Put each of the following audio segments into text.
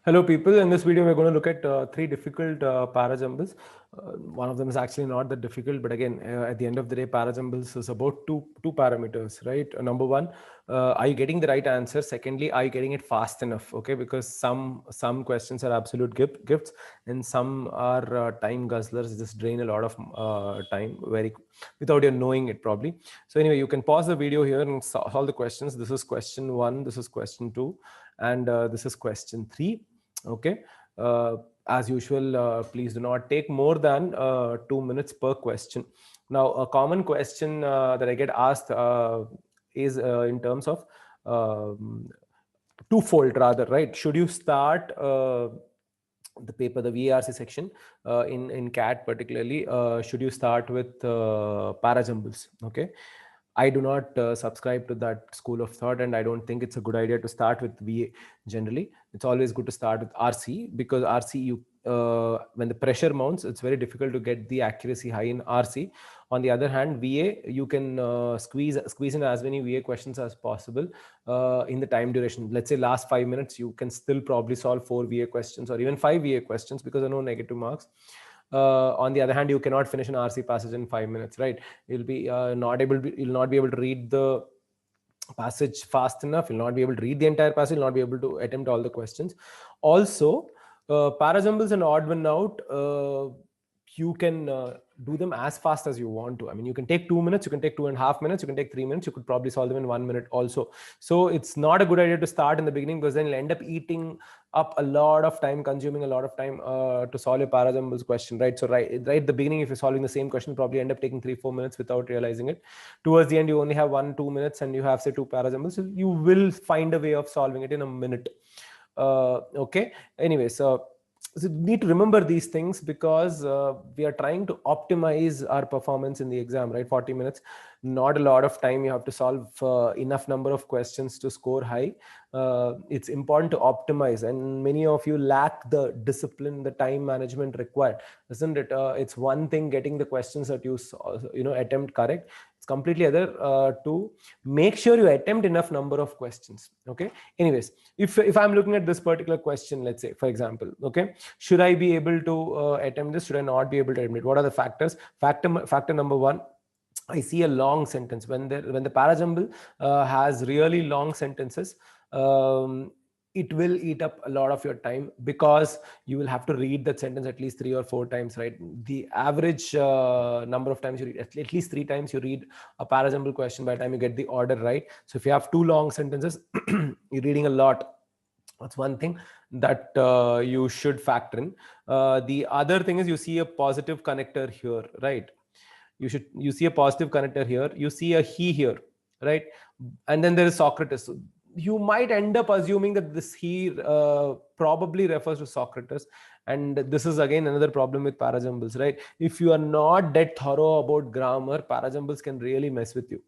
Hello people, in this video we're going to look at three difficult parajumbles. One of them is actually not that difficult, but again, at the end of the day, parajumbles is about two parameters, right? Number one, are you getting the right answer? Secondly, are you getting it fast enough? Okay, because some questions are absolute gifts and some are time guzzlers, just drain a lot of time without you knowing it probably. So anyway, you can pause the video here and solve the questions. This is question 1, this is question 2, and this is question 3. Okay, as usual, please do not take more than 2 minutes per question. Now, a common question that I get asked is in terms of twofold rather, right? Should you start the paper, the VARC section in CAT particularly, should you start with parajumbles? Okay, I do not subscribe to that school of thought, and I don't think it's a good idea to start with VA generally. It's always good to start with RC, because RC, when the pressure mounts, it's very difficult to get the accuracy high in RC. On the other hand, VA, you can squeeze in as many VA questions as possible in the time duration. Let's say last 5 minutes, you can still probably solve 4 VA questions or even 5 VA questions because there are no negative marks. On the other hand, you cannot finish an RC passage in 5 minutes, right? You'll be you'll not be able to read the passage fast enough. You'll not be able to read the entire passage. You'll not be able to attempt all the questions. Also, parajumbles and odd one out, you can do them as fast as you want to. I mean, you can take 2 minutes, you can take 2.5 minutes, you can take 3 minutes, you could probably solve them in 1 minute also. So it's not a good idea to start in the beginning, because then you'll end up eating up a lot of time, consuming a lot of time to solve your parajumbles question, right? So right at the beginning, if you're solving the same question, probably end up taking 3-4 minutes without realizing it. Towards the end, you only have 1-2 minutes and you have, say, 2 parajumbles. So you will find a way of solving it in a minute. Okay, anyway, so you need to remember these things, because we are trying to optimize our performance in the exam, right? 40 minutes, not a lot of time. You have to solve enough number of questions to score high. It's important to optimize, and many of you lack the discipline, the time management required, isn't it? It's one thing getting the questions that you attempt correct. It's completely other to make sure you attempt enough number of questions. Okay, anyways, if I'm looking at this particular question, let's say, for example, okay, should I be able to attempt this? Should I not be able to attempt it? What are the factors? Factor number 1, I see a long sentence. When the parajumble has really long sentences, it will eat up a lot of your time, because you will have to read that sentence at least 3 or 4 times, right? The average number of times you read, at least 3 times you read a parajumble question by the time you get the order right. So if you have 2 long sentences, you're reading a lot. That's one thing that you should factor in. The other thing is, you see a positive connector here, right? You see a positive connector here, you see a he here, right? And then there is Socrates. So you might end up assuming that this he probably refers to Socrates, and this is again another problem with parajumbles, right? If you are not that thorough about grammar, parajumbles can really mess with you.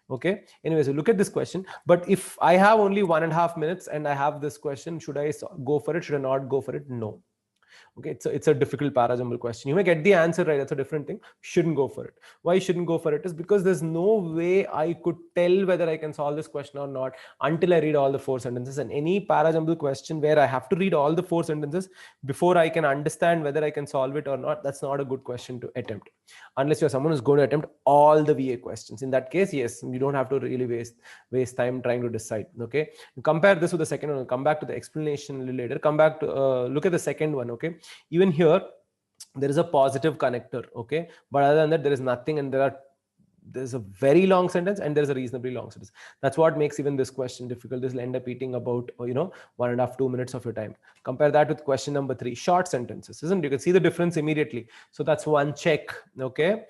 Okay, anyway, so look at this question. But if I have only 1.5 minutes and I have this question, should I go for it? Should I not go for it? No. Okay, it's a difficult parajumble question. You may get the answer right, that's a different thing. Shouldn't go for it. Why you shouldn't go for it is because there's no way I could tell whether I can solve this question or not until I read all the 4 sentences. And any parajumble question where I have to read all the 4 sentences before I can understand whether I can solve it or not, that's not a good question to attempt, unless you're someone who's going to attempt all the VA questions. In that case, yes, you don't have to really waste time trying to decide. Okay, compare this with the second one. I'll come back to the explanation a little later. Come back to look at the second one. Okay, even here there is a positive connector. Okay, but other than that, there is nothing, and there's a very long sentence and there's a reasonably long sentence. That's what makes even this question difficult. This will end up eating about 1.5-2 minutes of your time. Compare that with question number 3, short sentences, isn't it? You can see the difference immediately. So that's one check. Okay,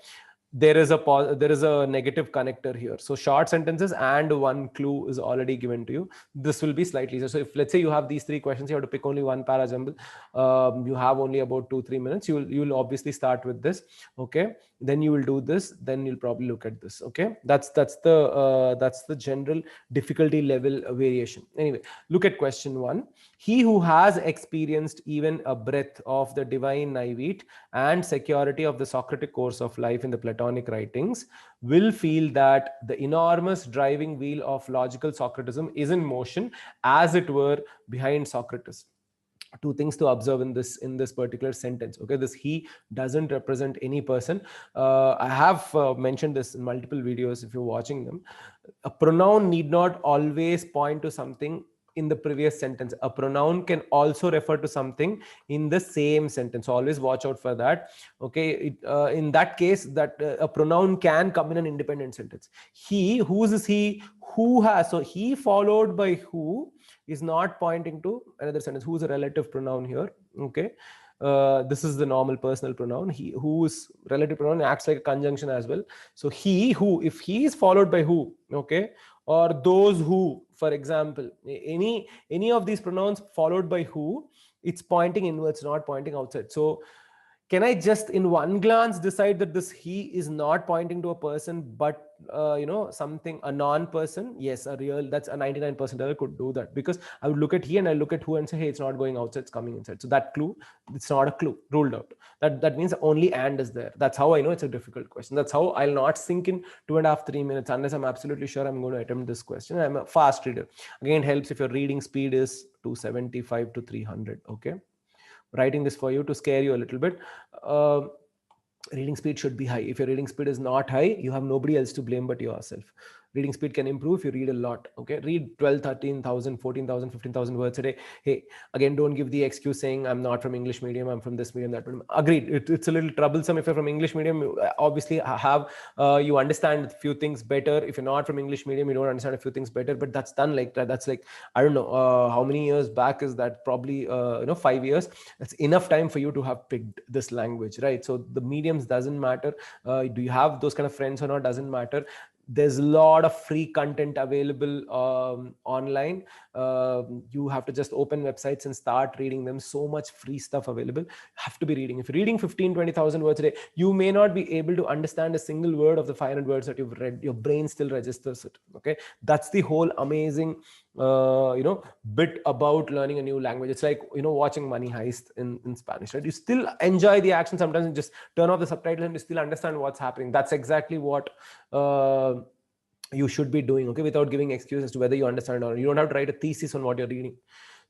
there is a negative connector here. So short sentences and one clue is already given to you. This will be slightly easier. So if, let's say, you have these 3 questions, you have to pick only one parajumble, you have only about 2-3 minutes, you'll obviously start with this. Okay, then you will do this, then you'll probably look at this. Okay, that's the general difficulty level variation. Anyway, look at question 1. He who has experienced even a breath of the divine naivete and security of the Socratic course of life in the Platonic writings will feel that the enormous driving wheel of logical Socratism is in motion, as it were, behind Socrates. two things to observe in this particular sentence. Okay, this he doesn't represent any person. I have mentioned this in multiple videos if you're watching them. A pronoun need not always point to something in the previous sentence. A pronoun can also refer to something in the same sentence. Always watch out for that. Okay, in that case, that a pronoun can come in an independent sentence. He, whose is he, who has, so he followed by who is not pointing to another sentence. Who's a relative pronoun here? Okay, this is the normal personal pronoun. He, whose relative pronoun acts like a conjunction as well. So he, who, if he is followed by who, okay, or those who, for example, any of these pronouns followed by who, it's pointing inwards, not pointing outside. So can I just in one glance decide that this he is not pointing to a person, but something, a non-person? Yes, that's a 99% error could do that, because I would look at he and I look at who and say, hey, it's not going outside, it's coming inside. So that clue, it's not a clue, ruled out. That means only and is there. That's how I know it's a difficult question. That's how I'll not sink in 2.5, 3 minutes unless I'm absolutely sure I'm going to attempt this question. I'm a fast reader. Again, it helps if your reading speed is 275 to 300. Okay, writing this for you to scare you a little bit. Reading speed should be high. If your reading speed is not high, you have nobody else to blame but yourself. Reading speed can improve if you read a lot. Okay, read 12, 13,000, 14,000, 15,000 words a day. Hey, again, don't give the excuse saying I'm not from English medium, I'm from this medium, that medium. Agreed, it's a little troublesome. If you're from English medium, you obviously have you understand a few things better. If you're not from English medium, you don't understand a few things better, but that's done like that. That's like, I don't know how many years back is that, probably 5 years. That's enough time for you to have picked this language, right? So the mediums doesn't matter. Do you have those kind of friends or not, doesn't matter. There's a lot of free content available online. You have to just open websites and start reading them. So much free stuff available. Have to be reading. If you're reading 15, 20,000 words a day, you may not be able to understand a single word of the 500 words that you've read. Your brain still registers it. Okay, that's the whole amazing bit about learning a new language. It's like watching Money Heist in Spanish, right? You still enjoy the action sometimes and just turn off the subtitles and you still understand what's happening. That's exactly what you should be doing, okay, without giving excuses as to whether you understand or not. You don't have to write a thesis on what you're reading.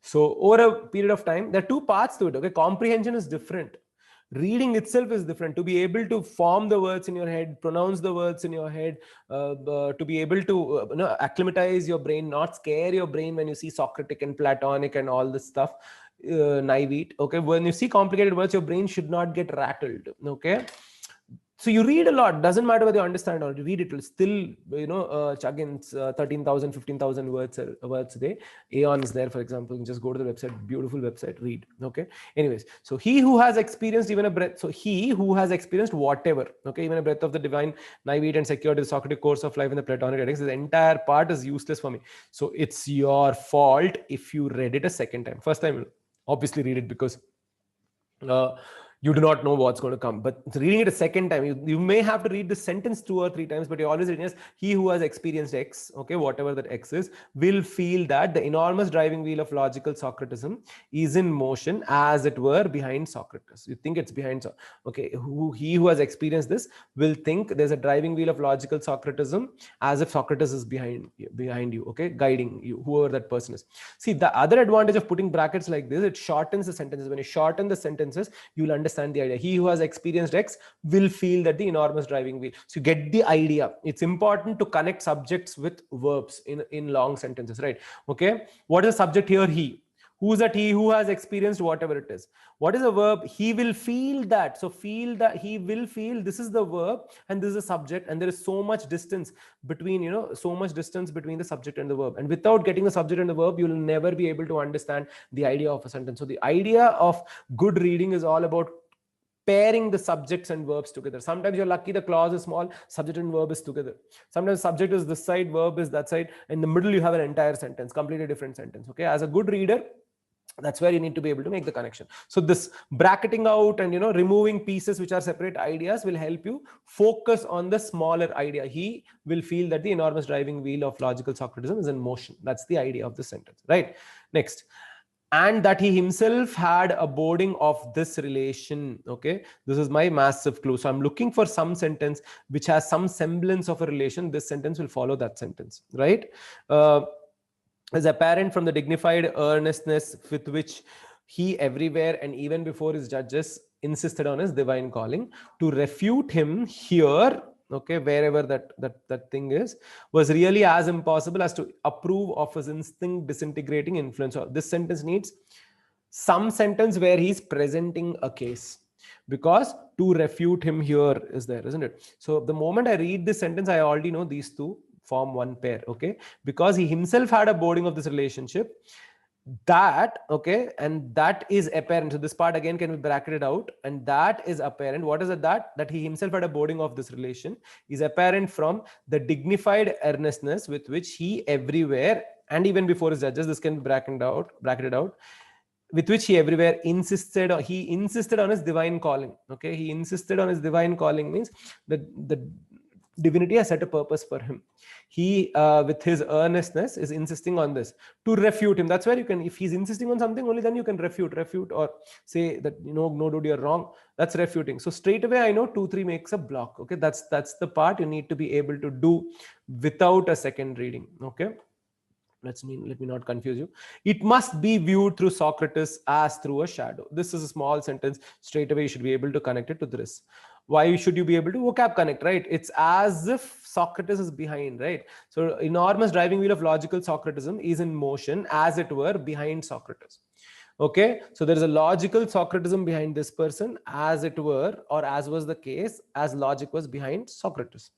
So over a period of time, there are two parts to it. Okay, comprehension is different. Reading itself is different. To be able to form the words in your head, pronounce the words in your head, to be able to acclimatize your brain, not scare your brain when you see Socratic and Platonic and all this stuff, naive. Okay, when you see complicated words, your brain should not get rattled. Okay, so you read a lot, doesn't matter whether you understand or you read, it will still chug in 13,000, 15,000 words a day. Aeon is there, for example. You can just go to the website, beautiful website, read. Okay, anyways, so he who has experienced even a breath, so he who has experienced whatever, okay, even a breath of the divine, naive and secured the Socratic course of life in the Platonic ethics, this entire part is useless for me. So it's your fault if you read it a second time. First time, obviously read it because you do not know what's going to come. But reading it a second time, you may have to read the sentence 2 or 3 times, but you're always reading as he who has experienced X, okay, whatever that X is, will feel that the enormous driving wheel of logical Socratism is in motion, as it were, behind Socrates. You think it's behind, okay, he who has experienced this will think there's a driving wheel of logical Socratism, as if Socrates is behind you, okay, guiding you, whoever that person is. See, the other advantage of putting brackets like this, it shortens the sentences. When you shorten the sentences, you'll understand the idea. He who has experienced X will feel that the enormous driving wheel. So you get the idea. It's important to connect subjects with verbs in long sentences, right? Okay, what is the subject here? He. Who is that? He who has experienced whatever it is. What is a verb? He will feel that. So feel that, he will feel, this is the verb and this is the subject, and there is so much distance between, so much distance between the subject and the verb. And without getting the subject and the verb, you will never be able to understand the idea of a sentence. So the idea of good reading is all about pairing the subjects and verbs together. Sometimes you're lucky the clause is small, subject and verb is together. Sometimes subject is this side, verb is that side. In the middle, you have an entire sentence, completely different sentence. Okay, as a good reader, that's where you need to be able to make the connection. So this bracketing out and removing pieces which are separate ideas will help you focus on the smaller idea. He will feel that the enormous driving wheel of logical Socratism is in motion. That's the idea of the sentence, right? Next, and that he himself had a boarding of this relation. Okay, this is my massive clue. So I'm looking for some sentence which has some semblance of a relation. This sentence will follow that sentence, right? Is apparent from the dignified earnestness with which he everywhere and even before his judges insisted on his divine calling. To refute him here, okay, wherever that thing is, was really as impossible as to approve of his instinct disintegrating influence. This sentence needs some sentence where he's presenting a case, because to refute him here is there, isn't it? So the moment I read this sentence, I already know these two form one pair, okay, because he himself had a boarding of this relationship, that, okay, and that is apparent. So this part again can be bracketed out, and that is apparent. What is it? That he himself had a boarding of this relation is apparent from the dignified earnestness with which he everywhere and even before his judges, this can be bracketed out, with which he everywhere insisted on his divine calling. Okay, he insisted on his divine calling means that the divinity has set a purpose for him. He with his earnestness is insisting on this. To refute him, that's where you can, if he's insisting on something, only then you can refute or say that, no dude, you're wrong. That's refuting. So straight away I know 2 3 makes a block. Okay, that's the part you need to be able to do without a second reading. Okay, let me not confuse you. It must be viewed through Socrates as through a shadow. This is a small sentence. Straight away you should be able to connect it to this. Why should you be able to? Vocab connect, right? It's as if Socrates is behind, right? So enormous driving wheel of logical Socratism is in motion, as it were, behind Socrates. Okay, so there is a logical Socratism behind this person, as it were, or as was the case, as logic was behind Socrates.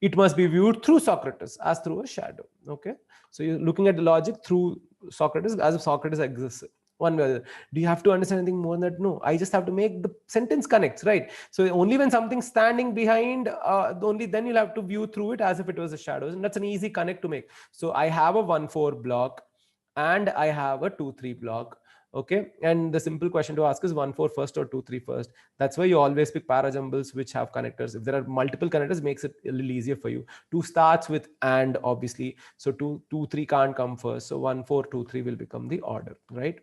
It must be viewed through Socrates as through a shadow. Okay, so you're looking at the logic through Socrates as if Socrates exists. One way. Do you have to understand anything more than that? No, I just have to make the sentence connects, right? So only when something's standing behind, only then you'll have to view through it as if it was a shadow, and that's an easy connect to make. So I have a 1-4 block and I have a 2-3 block. Okay, and the simple question to ask is 1-4 first or 2-3 first. That's why you always pick parajumbles which have connectors. If there are multiple connectors, makes it a little easier for you. 2 starts with and, obviously, so 2-3 can't come first, so 1-4 2-3 will become the order, right?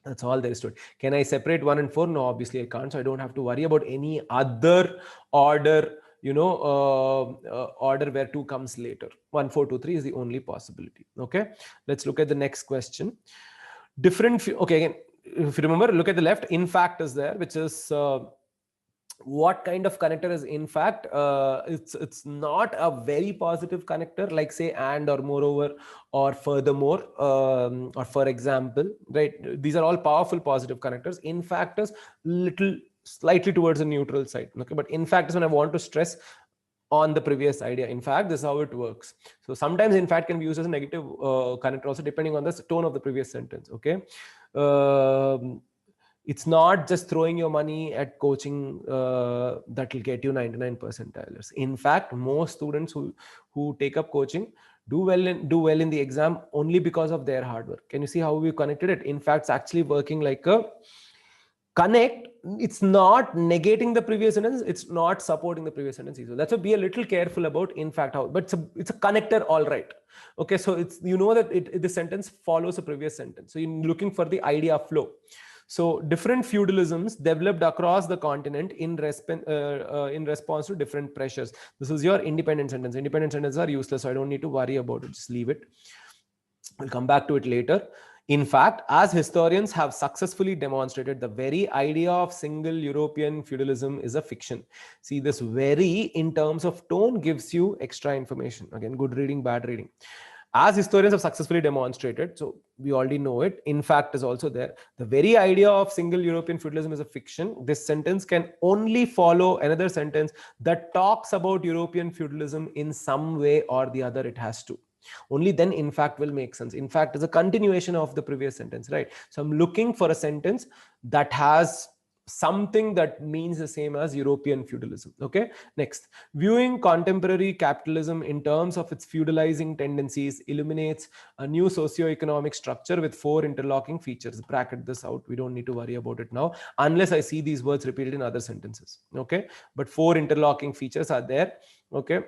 That's all there is to it. Can I separate 1 and 4? No, obviously I can't. So I don't have to worry about any other order, order where 2 comes later. 1 4 2 3 is the only possibility. Okay, let's look at the next question. Okay, again, if you remember, look at the left. In fact is there, which is what kind of connector is in fact? It's not a very positive connector, like say and or moreover or furthermore, or for example, right? These are all powerful positive connectors. In fact is slightly towards the neutral side. Okay, but in fact is when I want to stress on the previous idea. In fact, this is how it works. So sometimes in fact can be used as a negative connector also, depending on the tone of the previous sentence. Okay, it's not just throwing your money at coaching that will get you 99 percentile. In fact, most students who take up coaching do well in the exam only because of their hard work. Can you see how we connected it? In fact, it's actually working like a connect. It's not negating the previous sentence, it's not supporting the previous sentence either. That's why be a little careful about in fact how, but it's a connector, all right. Okay, so it's, that the sentence follows a previous sentence, so you're looking for the idea flow. So different feudalisms developed across the continent in response to different pressures. This is your independent sentence. Independent sentences are useless, so I don't need to worry about it, just leave it. We'll come back to it later. In fact, as historians have successfully demonstrated, the very idea of single European feudalism is a fiction. See, this very in terms of tone gives you extra information. Again, good reading, bad reading. As historians have successfully demonstrated, so we already know it, in fact is also there. The very idea of single European feudalism is a fiction. This sentence can only follow another sentence that talks about European feudalism in some way or the other. It has to. Only then in fact will make sense. In fact is a continuation of the previous sentence, right? So I'm looking for a sentence that has something that means the same as European feudalism. Okay, next. Viewing contemporary capitalism in terms of its feudalizing tendencies illuminates a new socio-economic structure with 4 interlocking features. Bracket this out, we don't need to worry about it now unless I see these words repeated in other sentences. Okay, but 4 interlocking features are there. Okay,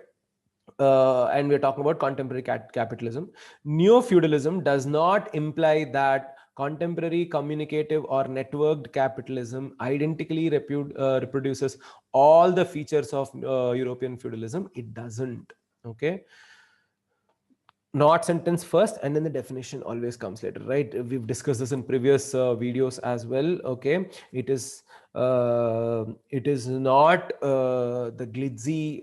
and we're talking about contemporary capitalism. Neo-feudalism does not imply that contemporary communicative or networked capitalism identically reproduces all the features of European feudalism. It doesn't. Okay. not sentence first, and then the definition always comes later, right? We've discussed this in previous videos as well. Okay, it is not the glitzy,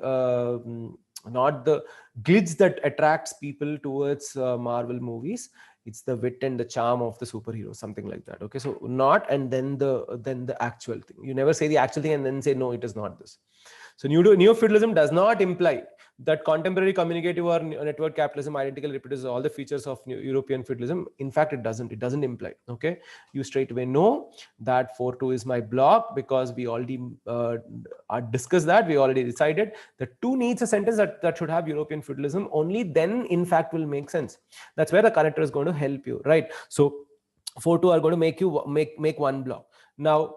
not the glitz that attracts people towards Marvel movies. It's the wit and the charm of the superhero, something like that. Okay, so not and then the actual thing. You never say the actual thing and then say no, it is not this. So neo-feudalism does not imply that contemporary communicative or network capitalism identically reproduces all the features of European feudalism. In fact, it doesn't. It doesn't imply. Okay, you straight away know that 4.2 is my block, because we already discussed that. We already decided that 2 needs a sentence that should have European feudalism. Only then, in fact, will make sense. That's where the connector is going to help you, right? So 4.2 are going to make you make one block. Now,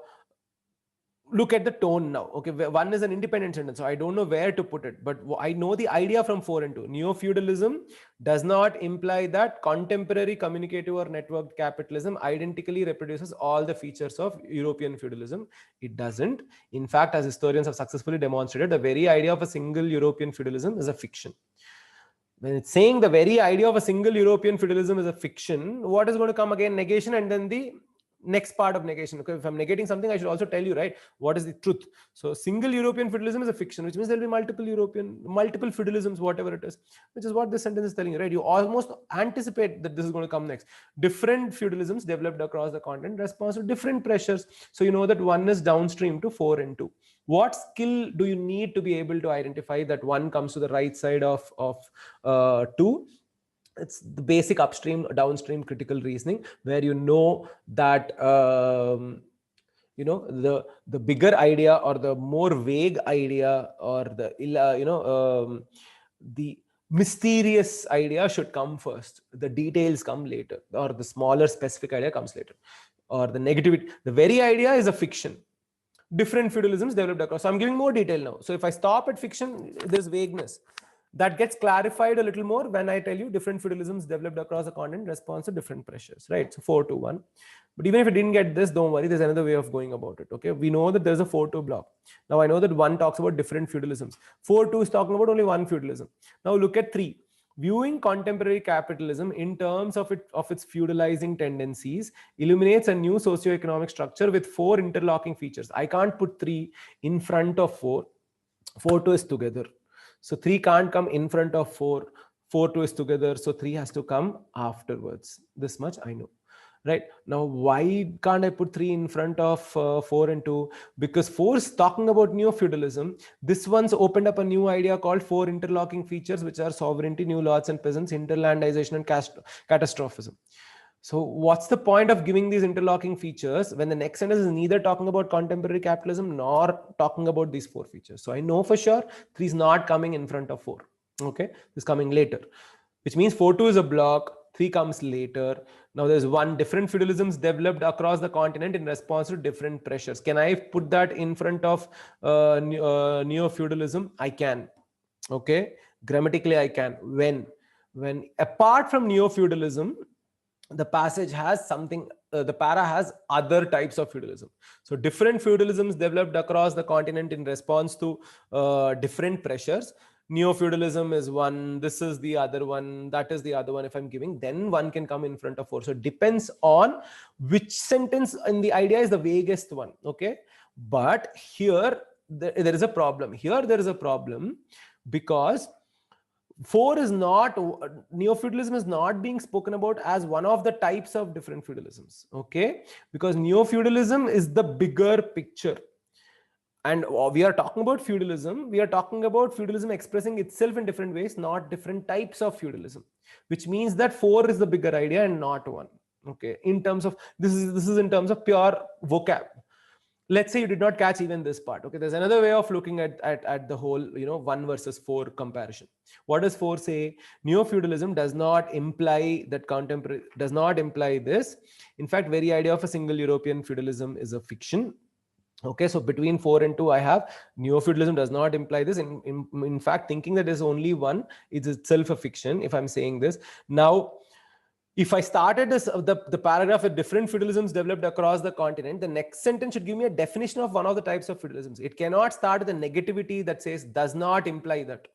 look at the tone now. Okay, one is an independent sentence, so I don't know where to put it, but I know the idea from 4 and 2. Neo-feudalism does not imply that contemporary communicative or networked capitalism identically reproduces all the features of European feudalism. It doesn't. In fact, as historians have successfully demonstrated, the very idea of a single European feudalism is a fiction. When it's saying the very idea of a single European feudalism is a fiction, what is going to come again? Negation, and then the next part of negation. Okay, if I'm negating something, I should also tell you, right, what is the truth. So single European feudalism is a fiction, which means there will be multiple feudalisms, whatever it is, which is what this sentence is telling you, right? You almost anticipate that this is going to come next. Different feudalisms developed across the continent in response to different pressures. So you know that one is downstream to 4 and 2. What skill do you need to be able to identify that one comes to the right side of 2? It's the basic upstream downstream critical reasoning, where you know that the bigger idea or the more vague idea or the the mysterious idea should come first, the details come later, or the smaller specific idea comes later, or the negativity. The very idea is a fiction. Different feudalisms developed across. So I'm giving more detail now. So if I stop at fiction, there's vagueness. That gets clarified a little more when I tell you different feudalisms developed across the continent in response to different pressures, right? So 4-2-1. But even if I didn't get this, don't worry, there's another way of going about it. Okay, we know that there's a 4-2 block. Now I know that 1 talks about different feudalisms. 4-2 is talking about only one feudalism. Now look at 3. Viewing contemporary capitalism in terms of its feudalizing tendencies illuminates a new socioeconomic structure with 4 interlocking features. I can't put 3 in front of 4. 4-2 is together. So 3 can't come in front of 4. 4-2 is together. So 3 has to come afterwards. This much I know. Right now, why can't I put 3 in front of 4 and 2? Because 4 is talking about neo-feudalism. This one's opened up a new idea called 4 interlocking features, which are sovereignty, new lords and peasants, interlandization, and catastrophism. So what's the point of giving these interlocking features when the next sentence is neither talking about contemporary capitalism nor talking about these 4 features? So I know for sure 3 is not coming in front of 4. Okay, this is coming later, which means 4-2 is a block. 3 comes later. Now there's 1, different feudalisms developed across the continent in response to different pressures. Can I put that in front of neo-feudalism? I can. Okay, grammatically I can. When apart from neo-feudalism, the passage has something, the para has other types of feudalism. So different feudalisms developed across the continent in response to different pressures. Neo-feudalism is one, this is the other one, that is the other one. If I'm giving, then 1 can come in front of 4. So it depends on which sentence in the idea is the vaguest one. Okay, but here there is a problem. Here there is a problem because 4 is not, neo-feudalism is not being spoken about as one of the types of different feudalisms. Okay, because neo-feudalism is the bigger picture. And we are talking about feudalism. We are talking about feudalism expressing itself in different ways, not different types of feudalism, which means that 4 is the bigger idea and not 1. Okay, in terms of this is in terms of pure vocab. Let's say you did not catch even this part. Okay, there's another way of looking at the whole 1 versus 4 comparison. What does 4 say? Neo-feudalism does not imply that contemporary, does not imply this. In fact, very idea of a single European feudalism is a fiction. Okay, so between 4 and 2, I have neo-feudalism does not imply this. In fact, thinking that there's only one is itself a fiction, if I'm saying this. Now, if I started this, the paragraph with different feudalisms developed across the continent, the next sentence should give me a definition of one of the types of feudalisms. It cannot start with a negativity that says does not imply that.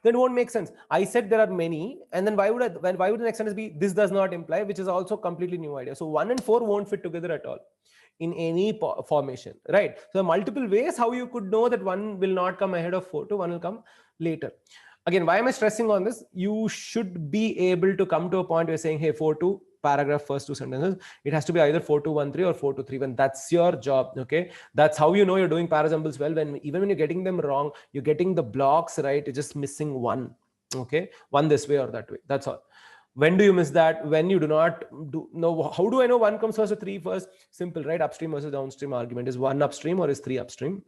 then it won't make sense. I said there are many, and then why would the next sentence be this does not imply, which is also completely new idea. So 1 and 4 won't fit together at all in any formation, right? So multiple ways how you could know that 1 will not come ahead of 4 to 1 will come later. Again, why am I stressing on this? You should be able to come to a point where you're saying, hey, 4 to paragraph, first 2 sentences, it has to be either 4213 or 4231. That's your job. Okay, that's how you know you're doing Parajumbles well. When even when you're getting them wrong, you're getting the blocks right, you're just missing one. Okay, one this way or that way. That's all. When do you miss that? When you do not know. How do I know 1 comes first or 3 first? Simple, right? Upstream versus downstream argument. Is 1 upstream or is 3 upstream?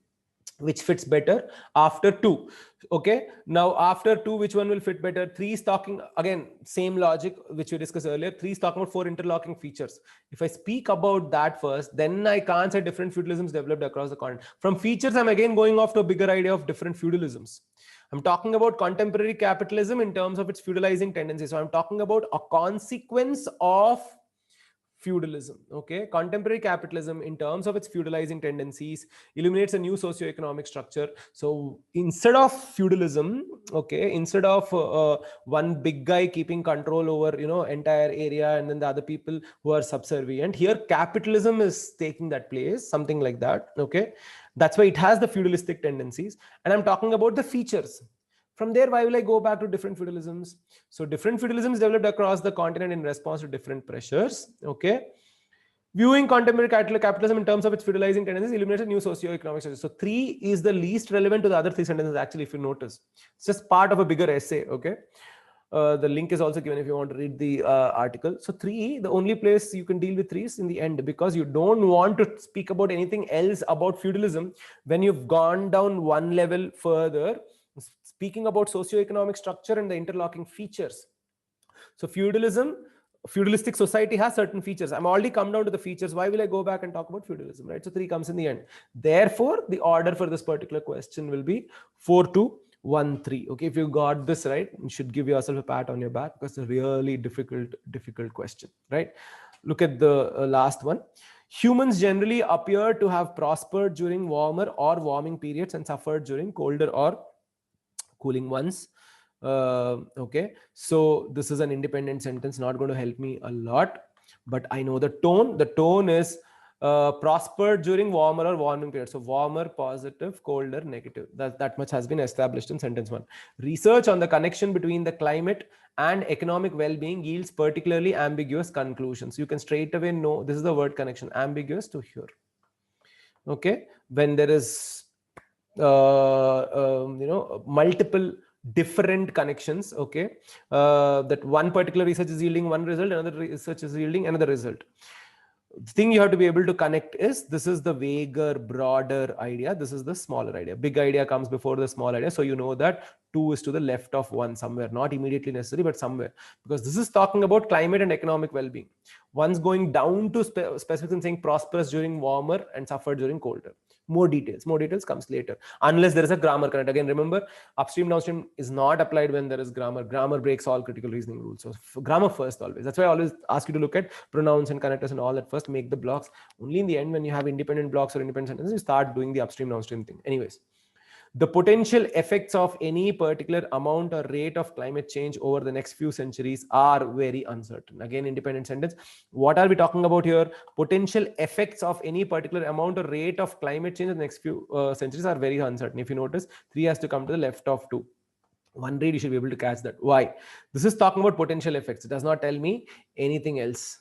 Which fits better after 2? Okay, now after 2, which one will fit better? 3 is talking, again, same logic which we discussed earlier. 3 is talking about 4 interlocking features. If I speak about that first, then I can't say different feudalisms developed across the continent. From features, I'm again going off to a bigger idea of different feudalisms. I'm talking about contemporary capitalism in terms of its feudalizing tendency. So I'm talking about a consequence of feudalism. Okay, contemporary capitalism in terms of its feudalizing tendencies illuminates a new socio-economic structure. So instead of feudalism, okay, instead of one big guy keeping control over entire area and then the other people who are subservient, here capitalism is taking that place, something like that. Okay, that's why it has the feudalistic tendencies, and I'm talking about the features. From there, why will I go back to different feudalisms? So different feudalisms developed across the continent in response to different pressures. Okay. Viewing contemporary capitalism in terms of its feudalizing tendencies illuminates a new socio-economic structure. So 3 is the least relevant to the other 3 sentences, actually, if you notice. It's just part of a bigger essay. Okay. The link is also given if you want to read the article. So 3, the only place you can deal with 3 is in the end, because you don't want to speak about anything else about feudalism when you've gone down one level further, speaking about socio-economic structure and the interlocking features. So feudalistic society has certain features. I'm already come down to the features. Why will I go back and talk about feudalism, right? So 3 comes in the end. Therefore, the order for this particular question will be 4 to 1 3. Okay, if you got this right, you should give yourself a pat on your back, because it's a really difficult question, right? Look at the last one. Humans generally appear to have prospered during warmer or warming periods and suffered during colder or cooling ones. Okay, so this is an independent sentence, not going to help me a lot, but I know the tone is prospered during warmer or warming periods. So warmer positive, colder negative. That much has been established in sentence 1. Research on the connection between the climate and economic well-being yields particularly ambiguous conclusions. You can straight away know this is the word connection, ambiguous to here. Okay, when there is multiple different connections. Okay, that one particular research is yielding one result, another research is yielding another result. The thing you have to be able to connect is, this is the vaguer, broader idea, this is the smaller idea. Big idea comes before the small idea, so you know that 2 is to the left of 1 somewhere, not immediately necessary, but somewhere, because this is talking about climate and economic well-being. One's going down to specifics and saying prosperous during warmer and suffered during colder. More details comes later, unless there is a grammar connect. Again, remember, upstream downstream is not applied when there is grammar breaks all critical reasoning rules. So grammar first always. That's why I always ask you to look at pronouns and connectors and all that first, make the blocks. Only in the end, when you have independent blocks or independent sentences, you start doing the upstream downstream thing. Anyways, the potential effects of any particular amount or rate of climate change over the next few centuries are very uncertain. Again, independent sentence. What are we talking about here? Potential effects of any particular amount or rate of climate change in the next few centuries are very uncertain. If you notice, 3 has to come to the left of 2. One read, you should be able to catch that. Why? This is talking about potential effects. It does not tell me anything else.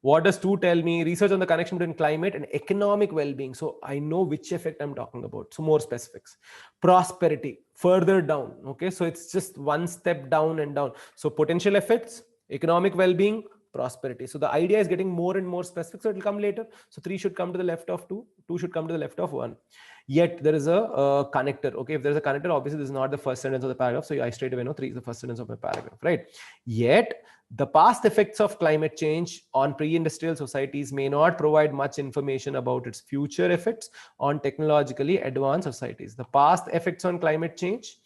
What does 2 tell me? Research on the connection between climate and economic well-being. So I know which effect I'm talking about. So more specifics. Prosperity, further down. Okay, so it's just one step down and down. So potential effects, economic well-being, prosperity. So the idea is getting more and more specific, so it will come later. So 3 should come to the left of 2, 2 should come to the left of 1. Yet there is a connector. Okay, if there's a connector, obviously this is not the first sentence of the paragraph, so I straight away know 3 is the first sentence of my paragraph, right? Yet the past effects of climate change on pre-industrial societies may not provide much information about its future effects on technologically advanced societies. The past effects on climate change,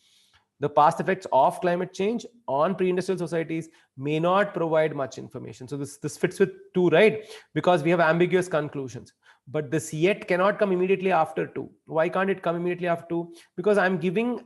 the past effects of climate change on pre-industrial societies may not provide much information. So this fits with 2, right? Because we have ambiguous conclusions. But this yet cannot come immediately after 2. Why can't it come immediately after 2? Because I'm giving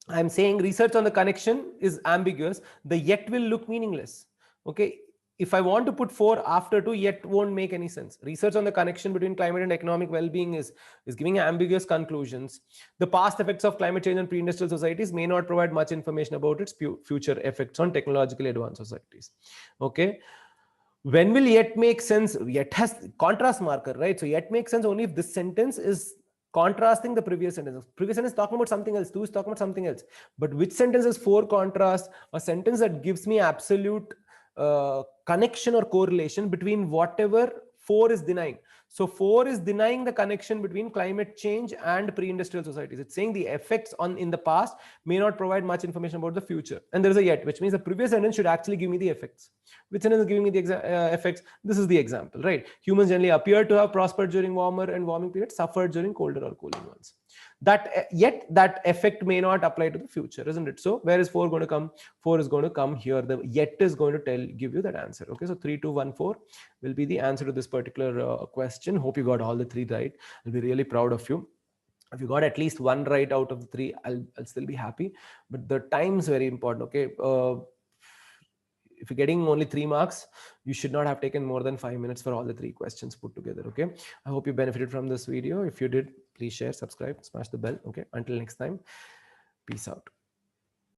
I'm saying research on the connection is ambiguous. The yet will look meaningless. Okay. If I want to put 4 after 2, yet won't make any sense. Research on the connection between climate and economic well-being is giving ambiguous conclusions. The past effects of climate change on pre-industrial societies may not provide much information about its future effects on technologically advanced societies. Okay. When will yet make sense? Yet has contrast marker, right? So yet makes sense only if this sentence is contrasting the previous sentence. Previous sentence is talking about something else, 2 is talking about something else. But which sentence is for contrast? A sentence that gives me absolute connection or correlation between whatever 4 is denying. So 4 is denying the connection between climate change and pre-industrial societies. It's saying the effects on in the past may not provide much information about the future. And there is a yet, which means the previous sentence should actually give me the effects. Which sentence is giving me the effects? This is the example, right? Humans generally appear to have prospered during warmer and warming periods, suffered during colder or cooling ones. That yet that effect may not apply to the future, isn't it? So where is 4 going to come? 4 is going to come here. The yet is going to give you that answer. Okay, so 3, 2, 1, 4 will be the answer to this particular question. Hope you got all the 3 right. I'll be really proud of you. If you got at least 1 right out of the 3, I'll still be happy. But the time is very important. Okay, if you're getting only 3 marks, you should not have taken more than 5 minutes for all the 3 questions put together. Okay, I hope you benefited from this video. If you did, please share, subscribe, smash the bell. Okay, until next time, peace out.